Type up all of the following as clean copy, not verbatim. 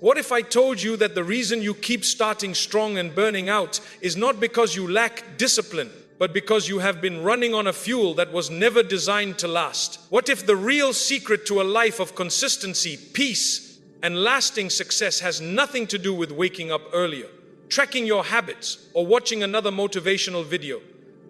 What if I told you that the reason you keep starting strong and burning out is not because you lack discipline, but because you have been running on a fuel that was never designed to last? What if the real secret to a life of consistency, peace, and lasting success has nothing to do with waking up earlier, tracking your habits, or watching another motivational video,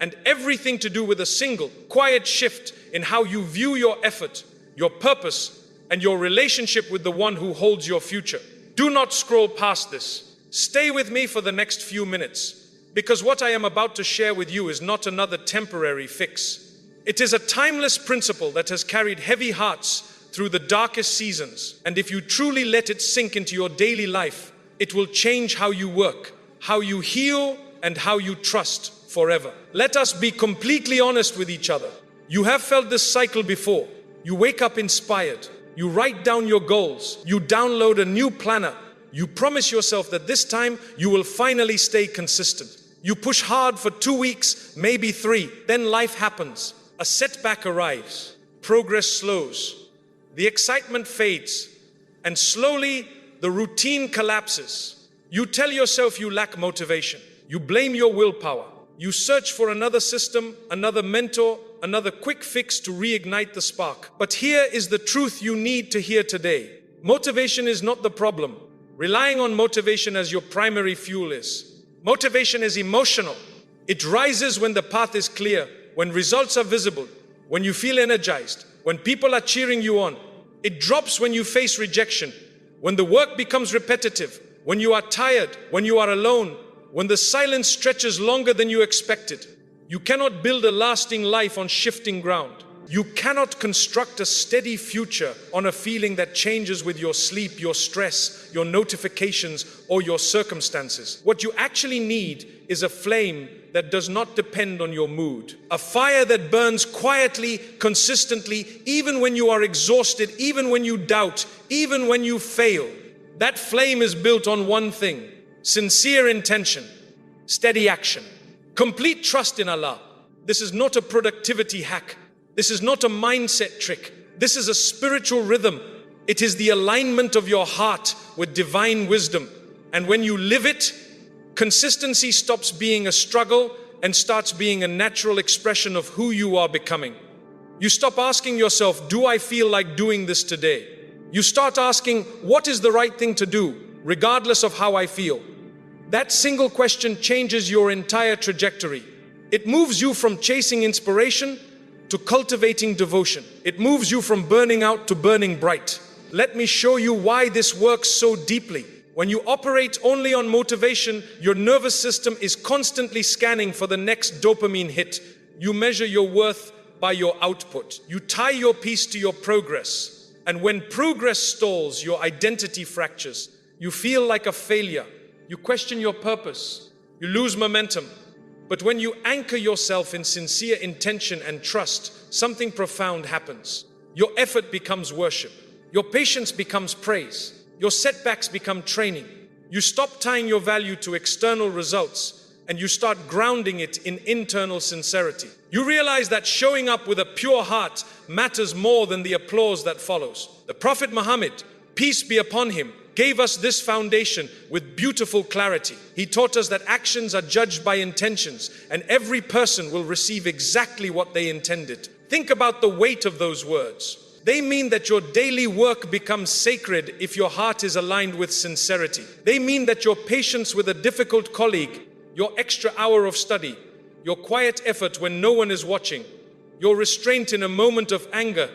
and everything to do with a single, quiet shift in how you view your effort, your purpose, and your relationship with the one who holds your future? Do not scroll past this. Stay with me for the next few minutes, because what I am about to share with you is not another temporary fix. It is a timeless principle that has carried heavy hearts through the darkest seasons, and if you truly let it sink into your daily life, it will change how you work, how you heal, and how you trust forever. Let us be completely honest with each other. You have felt this cycle before. You wake up inspired. You write down your goals. You download a new planner. You promise yourself that this time you will finally stay consistent. You push hard for 2 weeks, maybe 3. Then life happens. A setback arrives. Progress slows. The excitement fades. And slowly, the routine collapses. You tell yourself you lack motivation. You blame your willpower. You search for another system, another mentor, another quick fix to reignite the spark. But here is the truth you need to hear today. Motivation is not the problem. Relying on motivation as your primary fuel is. Motivation is emotional. It rises when the path is clear, when results are visible, when you feel energized, when people are cheering you on. It drops when you face rejection, when the work becomes repetitive, when you are tired, when you are alone, when the silence stretches longer than you expected. You cannot build a lasting life on shifting ground. You cannot construct a steady future on a feeling that changes with your sleep, your stress, your notifications, or your circumstances. What you actually need is a flame that does not depend on your mood. A fire that burns quietly, consistently, even when you are exhausted, even when you doubt, even when you fail. That flame is built on one thing: sincere intention, steady action, complete trust in Allah. This is not a productivity hack. This is not a mindset trick. This is a spiritual rhythm. It is the alignment of your heart with divine wisdom. And when you live it, consistency stops being a struggle and starts being a natural expression of who you are becoming. You stop asking yourself, do I feel like doing this today? You start asking, what is the right thing to do, regardless of how I feel? That single question changes your entire trajectory. It moves you from chasing inspiration to cultivating devotion. It moves you from burning out to burning bright. Let me show you why this works so deeply. When you operate only on motivation, your nervous system is constantly scanning for the next dopamine hit. You measure your worth by your output. You tie your peace to your progress. And when progress stalls, your identity fractures. You feel like a failure. You question your purpose. You lose momentum. But when you anchor yourself in sincere intention and trust, something profound happens. Your effort becomes worship. Your patience becomes praise. Your setbacks become training. You stop tying your value to external results and you start grounding it in internal sincerity. You realize that showing up with a pure heart matters more than the applause that follows. The Prophet Muhammad, peace be upon him, gave us this foundation with beautiful clarity. He taught us that actions are judged by intentions and every person will receive exactly what they intended. Think about the weight of those words. They mean that your daily work becomes sacred if your heart is aligned with sincerity. They mean that your patience with a difficult colleague, your extra hour of study, your quiet effort when no one is watching, your restraint in a moment of anger,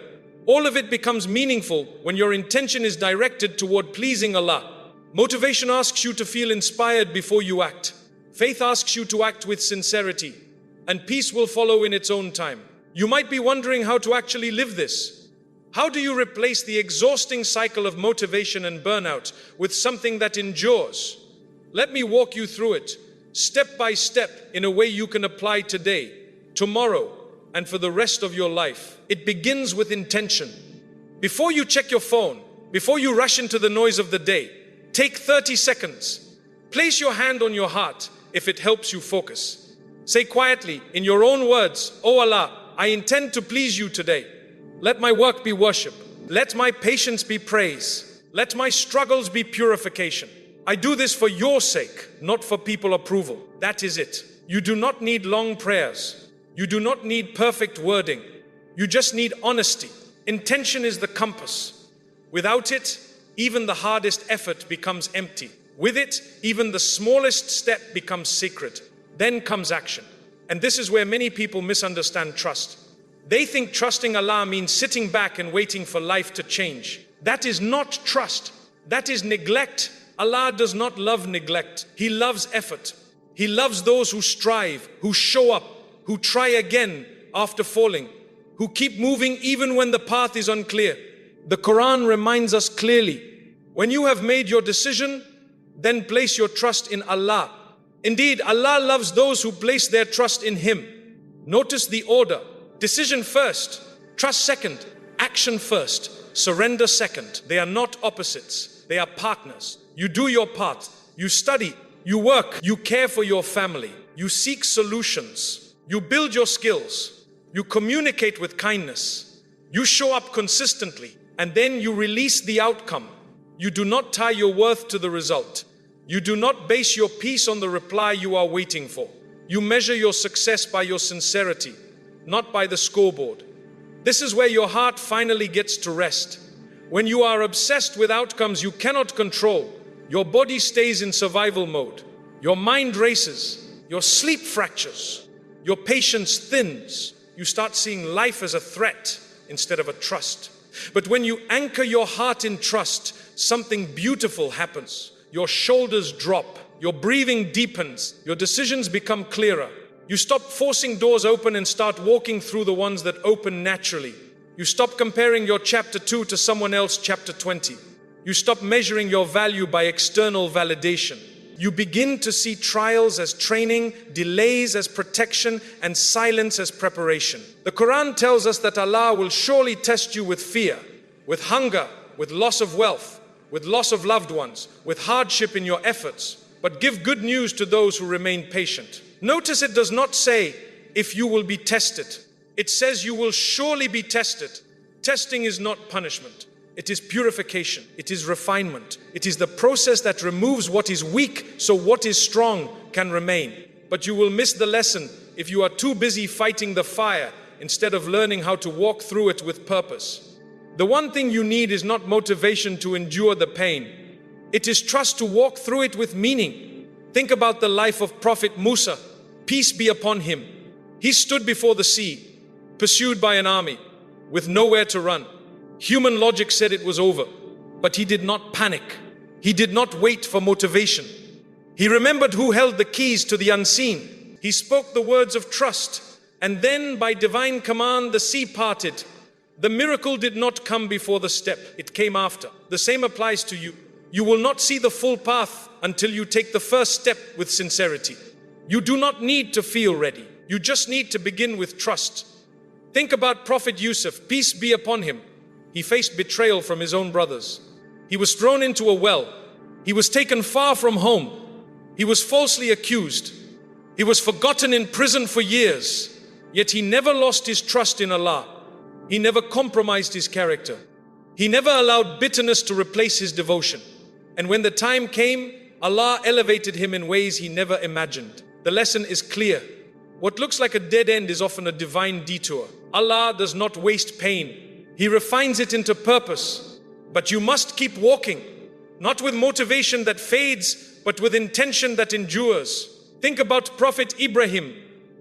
all of it becomes meaningful when your intention is directed toward pleasing Allah. Motivation asks you to feel inspired before you act. Faith asks you to act with sincerity, and peace will follow in its own time. You might be wondering how to actually live this. How do you replace the exhausting cycle of motivation and burnout with something that endures? Let me walk you through it, step by step, in a way you can apply today, tomorrow, and for the rest of your life. It begins with intention. Before you check your phone, before you rush into the noise of the day, take 30 seconds. Place your hand on your heart if it helps you focus. Say quietly, in your own words, "Oh Allah, I intend to please you today. Let my work be worship. Let my patience be praise. Let my struggles be purification. I do this for your sake, not for people approval. That is it. You do not need long prayers. You do not need perfect wording. You just need honesty. Intention is the compass. Without it, even the hardest effort becomes empty. With it, even the smallest step becomes sacred. Then comes action. And this is where many people misunderstand trust. They think trusting Allah means sitting back and waiting for life to change. That is not trust. That is neglect. Allah does not love neglect. He loves effort. He loves those who strive, who show up, who try again after falling, who keep moving even when the path is unclear. The Quran reminds us clearly, when you have made your decision, then place your trust in Allah. Indeed, Allah loves those who place their trust in Him. Notice the order. Decision first, trust second, action first, surrender second. They are not opposites. They are partners. You do your part. You study. You work. You care for your family. You seek solutions. You build your skills. You communicate with kindness. You show up consistently. And then you release the outcome. You do not tie your worth to the result. You do not base your peace on the reply you are waiting for. You measure your success by your sincerity, not by the scoreboard. This is where your heart finally gets to rest. When you are obsessed with outcomes you cannot control, your body stays in survival mode. Your mind races, your sleep fractures, your patience thins. You start seeing life as a threat instead of a trust. But when you anchor your heart in trust, something beautiful happens. Your shoulders drop, your breathing deepens, your decisions become clearer. You stop forcing doors open and start walking through the ones that open naturally. You stop comparing your chapter 2 to someone else chapter 20. You stop measuring your value by external validation. You begin to see trials as training, delays as protection, and silence as preparation. The Quran tells us that Allah will surely test you with fear, with hunger, with loss of wealth, with loss of loved ones, with hardship in your efforts, but give good news to those who remain patient. Notice it does not say, if you will be tested. It says you will surely be tested. Testing is not punishment. It is purification. It is refinement. It is the process that removes what is weak so what is strong can remain. But you will miss the lesson if you are too busy fighting the fire instead of learning how to walk through it with purpose. The one thing you need is not motivation to endure the pain. It is trust to walk through it with meaning. Think about the life of Prophet Musa. Peace be upon him. He stood before the sea, pursued by an army, with nowhere to run. Human logic said it was over, but he did not panic. He did not wait for motivation. He remembered who held the keys to the unseen. He spoke the words of trust, and then by divine command the sea parted. The miracle did not come before the step, it came after. The same applies to you. You will not see the full path until you take the first step with sincerity. You do not need to feel ready. You just need to begin with trust. Think about Prophet Yusuf, peace be upon him. He faced betrayal from his own brothers. He was thrown into a well. He was taken far from home. He was falsely accused. He was forgotten in prison for years. Yet he never lost his trust in Allah. He never compromised his character. He never allowed bitterness to replace his devotion. And when the time came, Allah elevated him in ways he never imagined. The lesson is clear. What looks like a dead end is often a divine detour. Allah does not waste pain. He refines it into purpose. But you must keep walking, not with motivation that fades, but with intention that endures. Think about Prophet Ibrahim,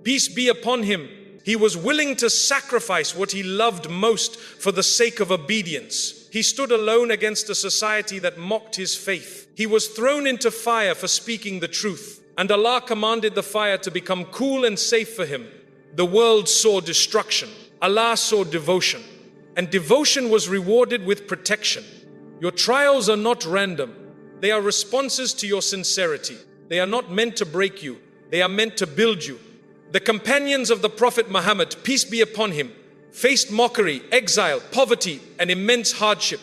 peace be upon him. He was willing to sacrifice what he loved most for the sake of obedience. He stood alone against a society that mocked his faith. He was thrown into fire for speaking the truth, and Allah commanded the fire to become cool and safe for him. The world saw destruction. Allah saw devotion, and devotion was rewarded with protection. Your trials are not random. They are responses to your sincerity. They are not meant to break you. They are meant to build you. The companions of the Prophet Muhammad, peace be upon him, faced mockery, exile, poverty, and immense hardship.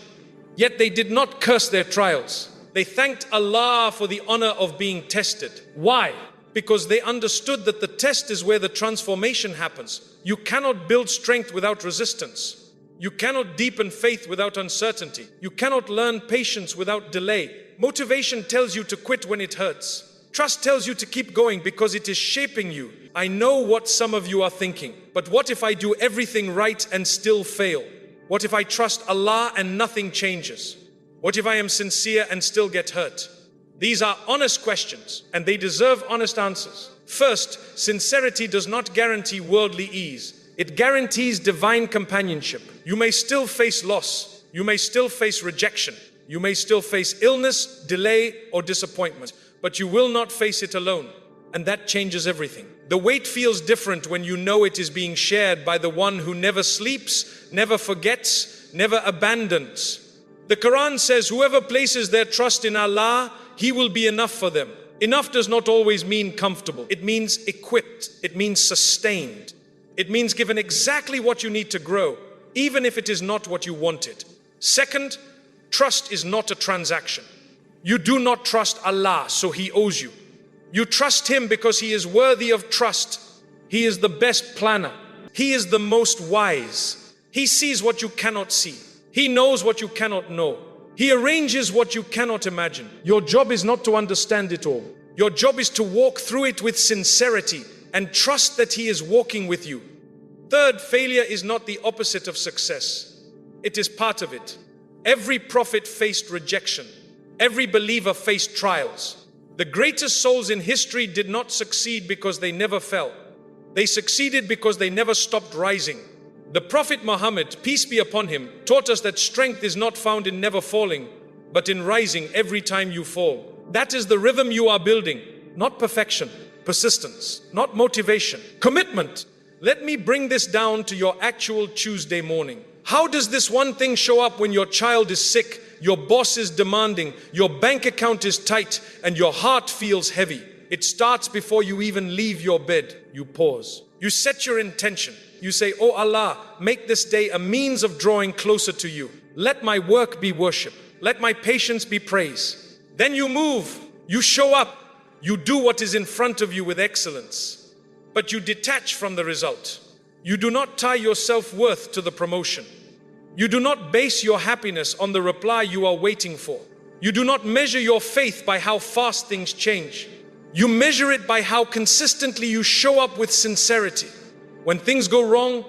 Yet they did not curse their trials. They thanked Allah for the honor of being tested. Why? Because they understood that the test is where the transformation happens. You cannot build strength without resistance. You cannot deepen faith without uncertainty. You cannot learn patience without delay. Motivation tells you to quit when it hurts. Trust tells you to keep going because it is shaping you. I know what some of you are thinking, but what if I do everything right and still fail? What if I trust Allah and nothing changes? What if I am sincere and still get hurt? These are honest questions, and they deserve honest answers. First, sincerity does not guarantee worldly ease. It guarantees divine companionship. You may still face loss. You may still face rejection. You may still face illness, delay, or disappointment, but you will not face it alone. And that changes everything. The weight feels different when you know it is being shared by the one who never sleeps, never forgets, never abandons. The Quran says, whoever places their trust in Allah, He will be enough for them. Enough does not always mean comfortable. It means equipped. It means sustained. It means given exactly what you need to grow, even if it is not what you wanted. Second, trust is not a transaction. You do not trust Allah, so He owes you. You trust Him because He is worthy of trust. He is the best planner. He is the most wise. He sees what you cannot see. He knows what you cannot know. He arranges what you cannot imagine. Your job is not to understand it all. Your job is to walk through it with sincerity and trust that He is walking with you. Third, failure is not the opposite of success. It is part of it. Every prophet faced rejection. Every believer faced trials. The greatest souls in history did not succeed because they never fell. They succeeded because they never stopped rising. The Prophet Muhammad, peace be upon him, taught us that strength is not found in never falling, but in rising every time you fall. That is the rhythm you are building, not perfection, persistence, not motivation, commitment. Let me bring this down to your actual Tuesday morning. How does this one thing show up when your child is sick, your boss is demanding, your bank account is tight, and your heart feels heavy? It starts before you even leave your bed. You pause. You set your intention. You say, oh Allah, make this day a means of drawing closer to you. Let my work be worship. Let my patience be praise. Then you move. You show up. You do what is in front of you with excellence. But you detach from the result. You do not tie your self-worth to the promotion. You do not base your happiness on the reply you are waiting for. You do not measure your faith by how fast things change. You measure it by how consistently you show up with sincerity. When things go wrong,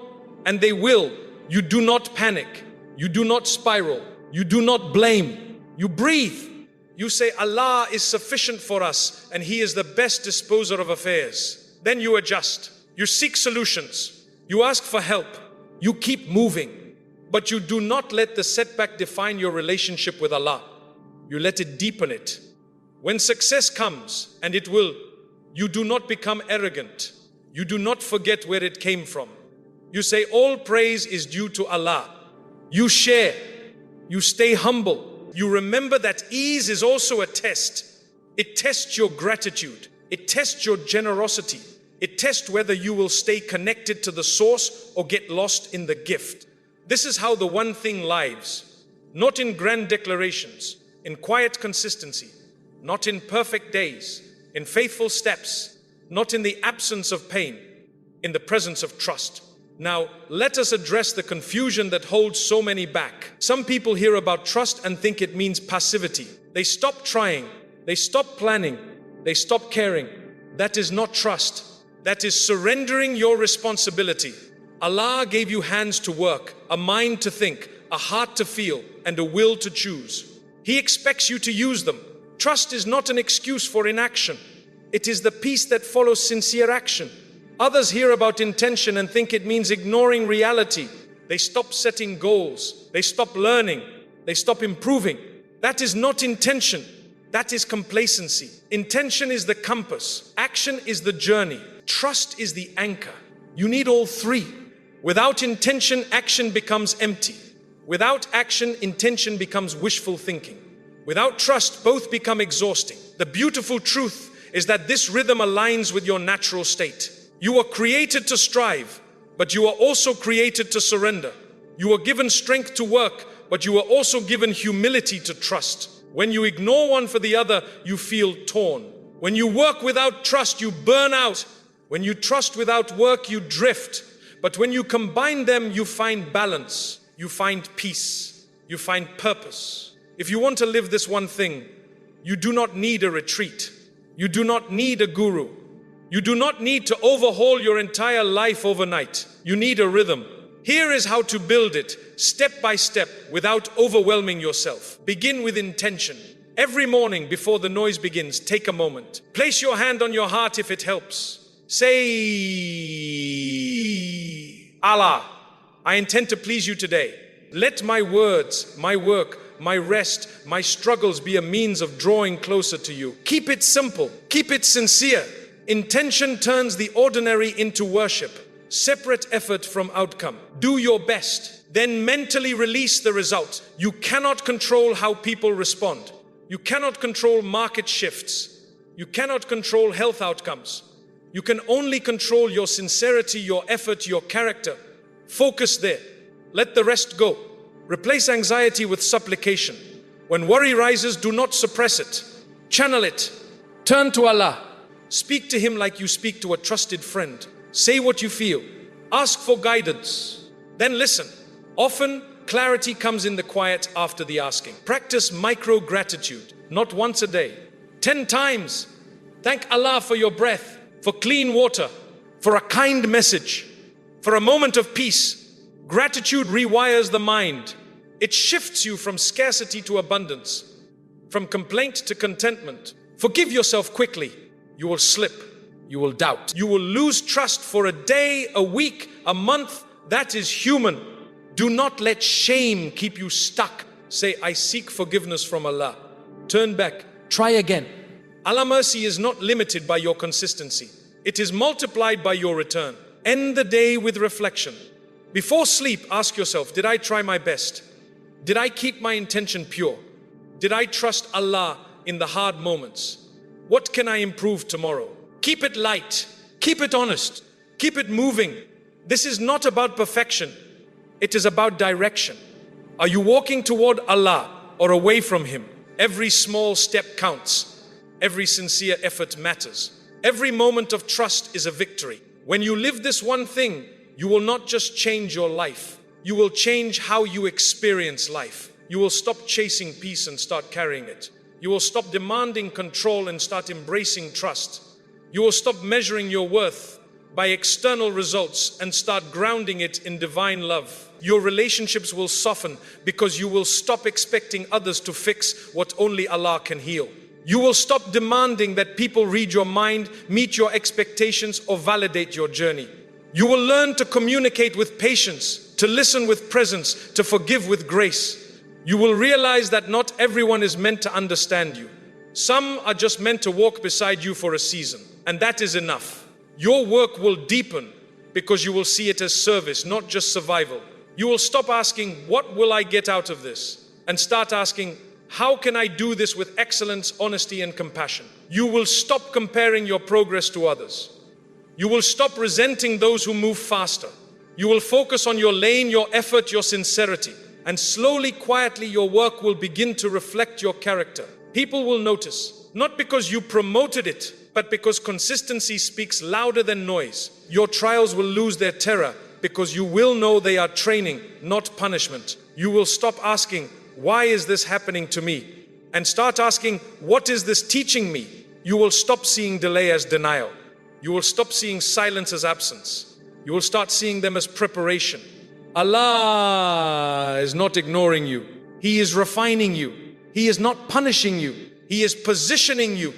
and they will, you do not panic. You do not spiral. You do not blame. You breathe. You say, Allah is sufficient for us, and He is the best disposer of affairs. Then you adjust. You seek solutions. You ask for help. You keep moving. But you do not let the setback define your relationship with Allah. You let it deepen it. When success comes, and it will, you do not become arrogant. You do not forget where it came from. You say, all praise is due to Allah. You share. You stay humble. You remember that ease is also a test. It tests your gratitude. It tests your generosity. It tests whether you will stay connected to the source or get lost in the gift. This is how the one thing lives. Not in grand declarations, in quiet consistency, not in perfect days, in faithful steps, not in the absence of pain, in the presence of trust. Now, let us address the confusion that holds so many back. Some people hear about trust and think it means passivity. They stop trying, they stop planning, they stop caring. That is not trust. That is surrendering your responsibility. Allah gave you hands to work, a mind to think, a heart to feel, and a will to choose. He expects you to use them. Trust is not an excuse for inaction. It is the peace that follows sincere action. Others hear about intention and think it means ignoring reality. They stop setting goals. They stop learning. They stop improving. That is not intention. That is complacency. Intention is the compass. Action is the journey. Trust is the anchor. You need all three. Without intention, action becomes empty. Without action, intention becomes wishful thinking. Without trust, both become exhausting. The beautiful truth is that this rhythm aligns with your natural state. You are created to strive, but you are also created to surrender. You are given strength to work, but you are also given humility to trust. When you ignore one for the other, you feel torn. When you work without trust, you burn out. When you trust without work, you drift. But when you combine them, you find balance. you find peace, you find purpose. If you want to live this one thing, you do not need a retreat. You do not need a guru. You do not need to overhaul your entire life overnight. You need a rhythm. Here is how to build it, step by step, without overwhelming yourself. Begin with intention. Every morning before the noise begins, take a moment. Place your hand on your heart if it helps. Say, Allah, I intend to please you today. Let my words, my work, my rest, my struggles be a means of drawing closer to you. Keep it simple. Keep it sincere. Intention turns the ordinary into worship. Separate effort from outcome. Do your best. Then mentally release the result. You cannot control how people respond. You cannot control market shifts. You cannot control health outcomes. You can only control your sincerity, your effort, your character. Focus there. Let the rest go. Replace anxiety with supplication. When worry rises, do not suppress it. Channel it. Turn to Allah. Speak to Him like you speak to a trusted friend. Say what you feel. Ask for guidance. Then listen. Often, clarity comes in the quiet after the asking. Practice micro-gratitude. Not once a day. 10 times. Thank Allah for your breath, for clean water, for a kind message, for a moment of peace. Gratitude rewires the mind. It shifts you from scarcity to abundance, from complaint to contentment. Forgive yourself quickly. You will slip. You will doubt. You will lose trust for a day, a week, a month. That is human. Do not let shame keep you stuck. Say, I seek forgiveness from Allah. Turn back. Try again. Allah's mercy is not limited by your consistency. It is multiplied by your return. End the day with reflection. Before sleep, ask yourself, did I try my best? Did I keep my intention pure? Did I trust Allah in the hard moments? What can I improve tomorrow? Keep it light. Keep it honest. Keep it moving. This is not about perfection. It is about direction. Are you walking toward Allah or away from Him? Every small step counts. Every sincere effort matters. Every moment of trust is a victory. When you live this one thing, you will not just change your life. You will change how you experience life. You will stop chasing peace and start carrying it. You will stop demanding control and start embracing trust. You will stop measuring your worth by external results and start grounding it in divine love. Your relationships will soften because you will stop expecting others to fix what only Allah can heal. You will stop demanding that people read your mind, meet your expectations, or validate your journey. You will learn to communicate with patience, to listen with presence, to forgive with grace. You will realize that not everyone is meant to understand you. Some are just meant to walk beside you for a season, and that is enough. Your work will deepen because you will see it as service, not just survival. You will stop asking, what will I get out of this? And start asking, how can I do this with excellence, honesty, and compassion? You will stop comparing your progress to others. You will stop resenting those who move faster. You will focus on your lane, your effort, your sincerity. And slowly, quietly, your work will begin to reflect your character. People will notice, not because you promoted it, but because consistency speaks louder than noise. Your trials will lose their terror because you will know they are training, not punishment. You will stop asking, why is this happening to me? And start asking, what is this teaching me? You will stop seeing delay as denial. You will stop seeing silence as absence. You will start seeing them as preparation. Allah is not ignoring you. He is refining you. He is not punishing you. He is positioning you.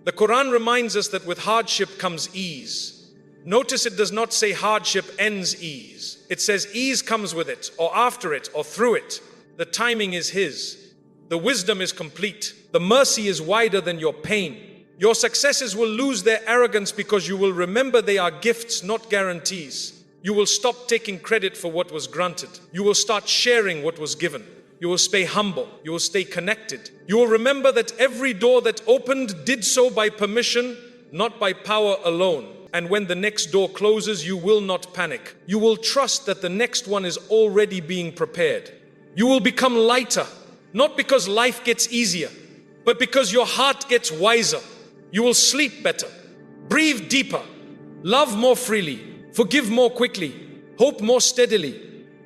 The Quran reminds us that with hardship comes ease. Notice it does not say hardship ends ease. It says ease comes with it, or after it, or through it. The timing is His. The wisdom is complete. The mercy is wider than your pain. Your successes will lose their arrogance because you will remember they are gifts, not guarantees. You will stop taking credit for what was granted. You will start sharing what was given. You will stay humble. You will stay connected. You will remember that every door that opened did so by permission, not by power alone. And when the next door closes, you will not panic. You will trust that the next one is already being prepared. You will become lighter, not because life gets easier, but because your heart gets wiser. You will sleep better, breathe deeper, love more freely, forgive more quickly, hope more steadily.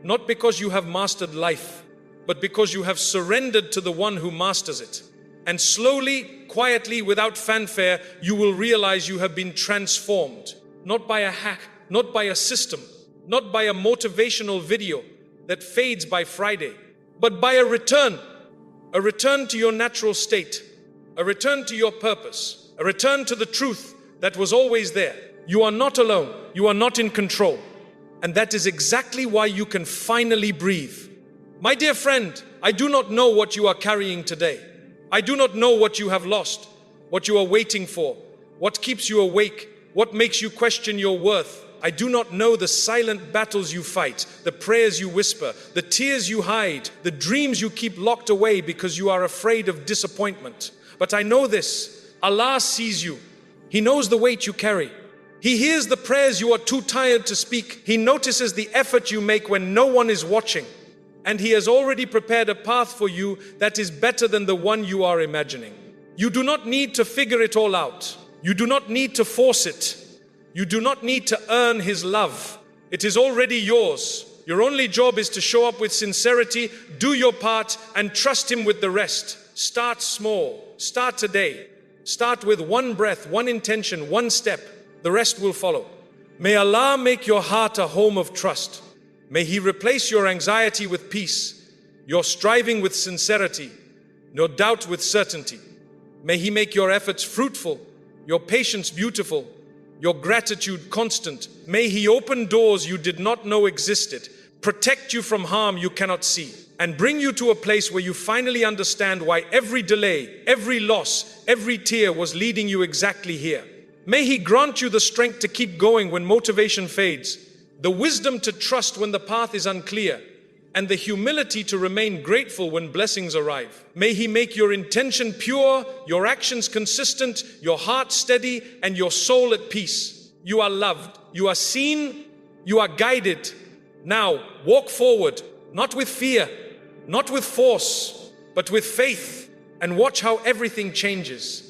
not because you have mastered life, but because you have surrendered to the one who masters it. And slowly, quietly, without fanfare, you will realize you have been transformed, not by a hack, not by a system, not by a motivational video that fades by Friday, but by a return to your natural state, a return to your purpose, a return to the truth that was always there. You are not alone, you are not in control. And that is exactly why you can finally breathe. My dear friend, I do not know what you are carrying today. I do not know what you have lost, what you are waiting for, what keeps you awake, what makes you question your worth. I do not know the silent battles you fight, the prayers you whisper, the tears you hide, the dreams you keep locked away because you are afraid of disappointment. But I know this: Allah sees you. He knows the weight you carry. He hears the prayers you are too tired to speak. He notices the effort you make when no one is watching. And He has already prepared a path for you that is better than the one you are imagining. You do not need to figure it all out. You do not need to force it. You do not need to earn His love. It is already yours. Your only job is to show up with sincerity, do your part, and trust Him with the rest. Start small. Start today. Start with one breath, one intention, one step. The rest will follow. May Allah make your heart a home of trust. May He replace your anxiety with peace, your striving with sincerity, your doubt with certainty. May He make your efforts fruitful, your patience beautiful, your gratitude constant. May He open doors you did not know existed, protect you from harm you cannot see, and bring you to a place where you finally understand why every delay, every loss, every tear was leading you exactly here. May He grant you the strength to keep going when motivation fades, the wisdom to trust when the path is unclear, and the humility to remain grateful when blessings arrive. May He make your intention pure, your actions consistent, your heart steady, and your soul at peace. You are loved, you are seen, you are guided. Now, walk forward, not with fear, not with force, but with faith, and watch how everything changes.